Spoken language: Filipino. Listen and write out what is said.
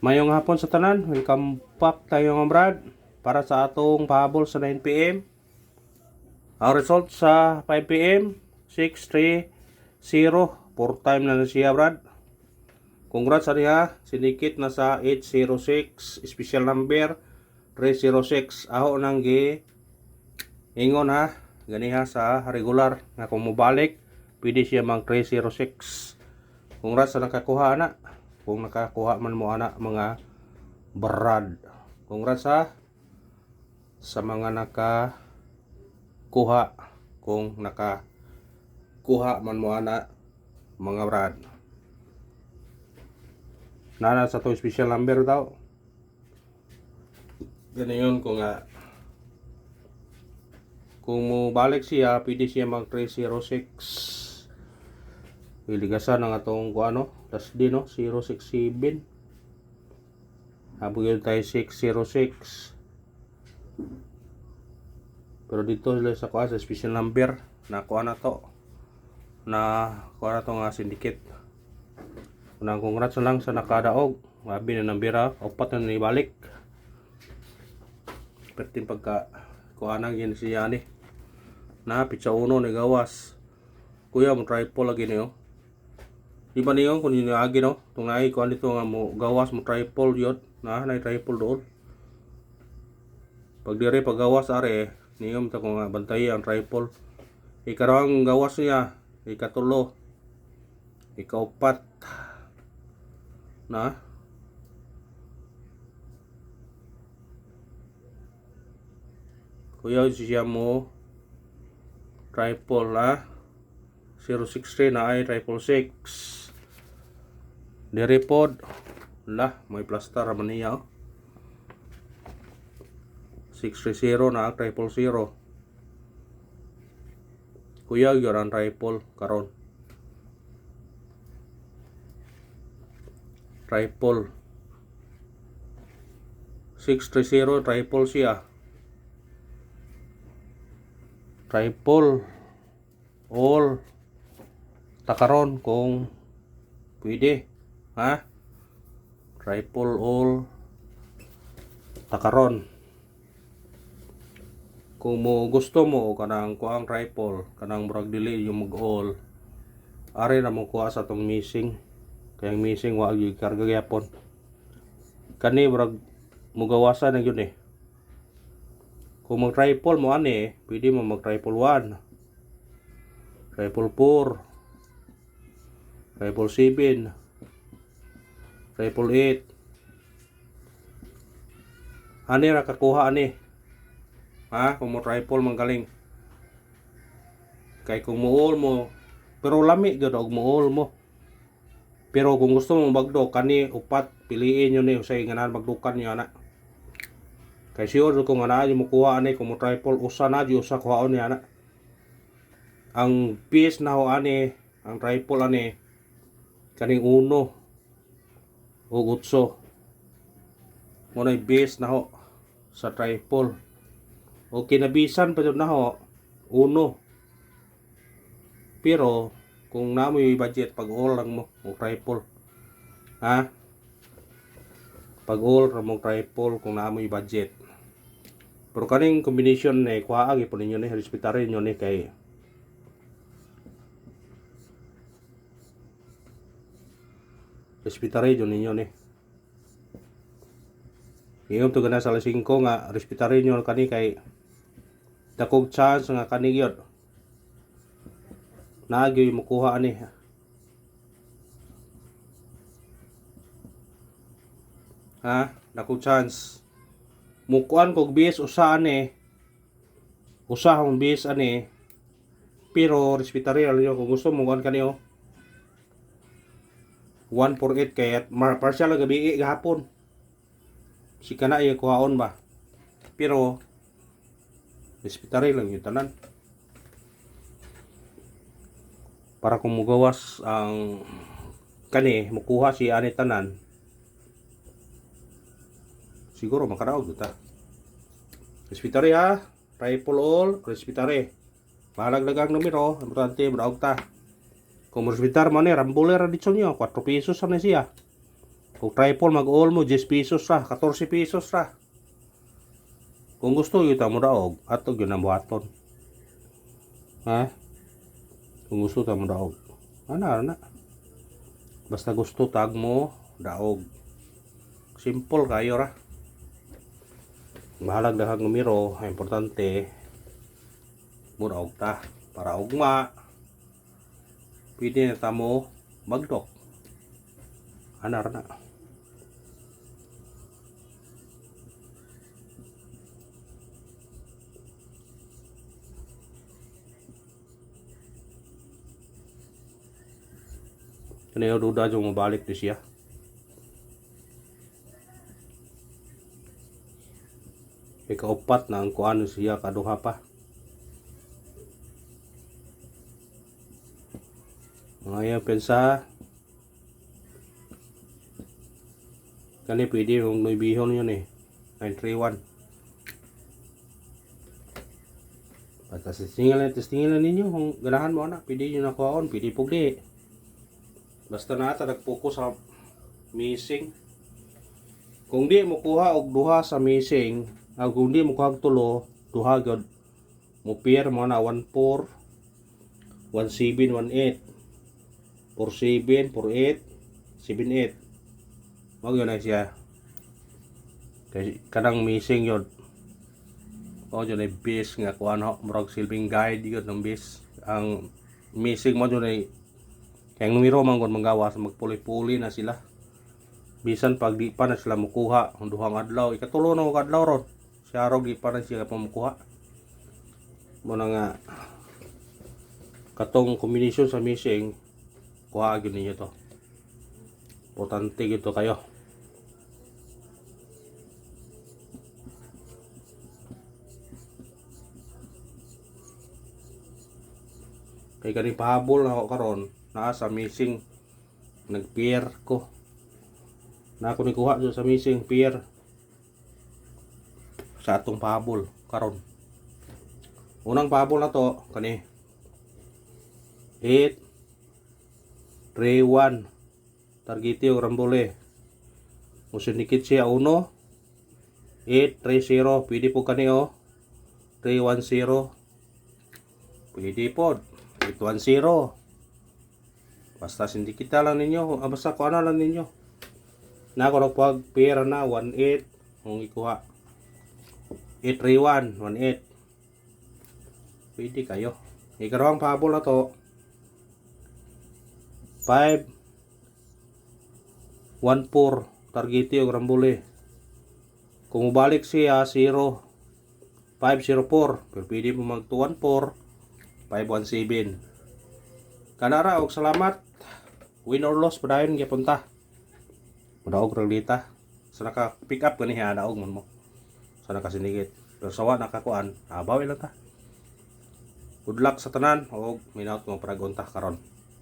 Mayong hapon sa tanan, welcome back tayo mga brad para sa atong pahabol sa 9 p.m. Ang result sa 5 p.m. 630, 4 time na siya brad. Congrats sa niya, sinikit na sa 806, special number 306. Aho nang gi ingon ha, ganiha sa regular nga kung mubalik, pwede siya mang 306. Congrats sa nakakuha na. Kung nakakuha man mo anak mga brad. Congrats ha sa mga nakakuha. Kung nakakuha man mo anak mga brad. Nana sa to special number daw. Ganun kung mo balik siya, pwede siya mag 306. Iligasan ang atong kuano, tas di no 067. Habog yun tayo 606. Pero dito sila sa kuha sa special number na kuha na to. Na kuha na to nga syndicate. Unang congrats na lang sa nakadaog. Mabi na nambira, upat na nibalik. Pertin pagka kuha na gini siya ni. Na pitsa uno ni gawas. Kuya mo triple lagi niyo. Di ba niyo kung yun agi no? Itong nai kuha nito nga mo gawas mo triple yun. Na triple doon. Pag dire pag gawas are niyom ta ko nga bantay ang triple. Ikarang gawas niya, ikatulo, ikaupat. Na kuya siya mo triple na 063 na ay triple 6. Dire pod lah may plaster man niya 630 na triple 0. Kuya yun ang triple karon. Triple 630 triple siya. Triple all takaron kung pwede ha. Triple all takaron. Kung mo gusto mo kanang kuang triple, kanang murag dili yung mag-all, ari na mo kuha sa tong missing. Kaya missing wa gyud karga gyapon. Kani murag mugawasan na yun eh. Kung mag triple mo ani, pwede mo mag triple 1, triple 4, triple 7, triple 8. Ani ra kakuha ani. Ha, kung mo triple man galing. Kay kung mo all mo, pero lami gyud og mo all mo. Pero kung gusto mo magdo kani upat, piliin niyo ni usay nganahan magdukan niyo ana. Kay sure kung ana mo kuha ani kung mo triple usa na di usa kuhaon ni ana. Ang piece na ho ani, ang triple ani kaning 1 o 8. Mo na base na ho sa triple. O kinabisan pa jud na ho 1. Pero kung namo yung budget pag all lang mo o triple. Ha? Pag all ra mo triple kung namo yung budget. Pero kaning combination ni kuha agi po ninyo ni respetarin niyo ni kay respetarin ninyo ni. Ingom to gana sa 5 nga respetarin niyo kani kay dakog chance nga kani gyud. Nagyoy mo kuha ani. Ha? Dakog chance. Mukuan kog bis usa ani. Usa hong bis ani. Pero respetary niyo kung gusto mo kuan kani 148 kay partial gabi gahapon. Si kana ay kuhaon ba. Pero respetary lang yung tanan. Para kung mugawas ang kani mukuha si ani tanan, siguro makaraog ta. Respetary ha, triple all, respetary. Malaglagang numero, importante madaog ta. Kung respetary man ni rambuler dito niyo, 4 pesos na siya. Kung triple mag-all mo 10 pesos ra, 14 pesos ra. Kung gusto yun mo daog, ato yun ang buhaton. Ha? Kung gusto mo daog. Ana. Basta gusto tag mo daog. Simple kayo ra. Bahalag dahag numero, importante mo daog ta para ugma. Pwede na tamo magdok. Ana ra na. Kaya duda yung mabalik di siya. Ikaupat na ang kuano siya kaduha pa. Ngayon pensa kani pwede yung nuibihon yun 931. Testingan ninyo kung ganahan mo na, pwede nyo nakuhaon, pwede pugli. Basta na ata nag-focus sa missing. Kung di mo kuha og duha sa missing, kung di mo kuha og tulo, duha gyud mo pair mo na 14 17 18 47 48 78. Mao gyud na siya. Kay kanang missing yun. O yun ay base nga kuha na murag silbing guide yun ng base. Ang missing mo yun ay kaya numero man kung manggawas magpuli-puli na sila. Bisan pag di pa na sila mukuha ang duhang adlaw, ikatulo na og adlaw ron. Siya rog di pa na sila pamukuha. Mo na nga katong combination sa missing kuha gyud ninyo to. Importante gito kayo. Kay kani pahabol na ako karon naa sa missing nag-pair ko. Na ako ni kuha sa missing pair sa atong pahabol karon. Unang pahabol na to kani 8 3 1 targeti og rambole. Musinikit siya 1 8 3 0 pwede po kani 3 1 0 pwede po 8 1 0. Basta sindikita lang ninyo, basta kuha na lang ninyo. Na ako nagpag pair na 1-8 kung ikuha 8-3-1 1-8. Pwede kayo. Ikarawang pahabol na to 5-1-4 targeti og rambole. Kung mabalik siya 0-5-0-4 pero pwede mo mag 2-1-4 5-1-7. Kanara og salamat. Win or loss padayon gipunta. Mudaog ra dita. Sa naka pick up gani ha daog mo. Sa naka sinigit. Pero sawa nakakuan, bawi lang ta. Good luck sa tanan og minaut mo paragonta karon.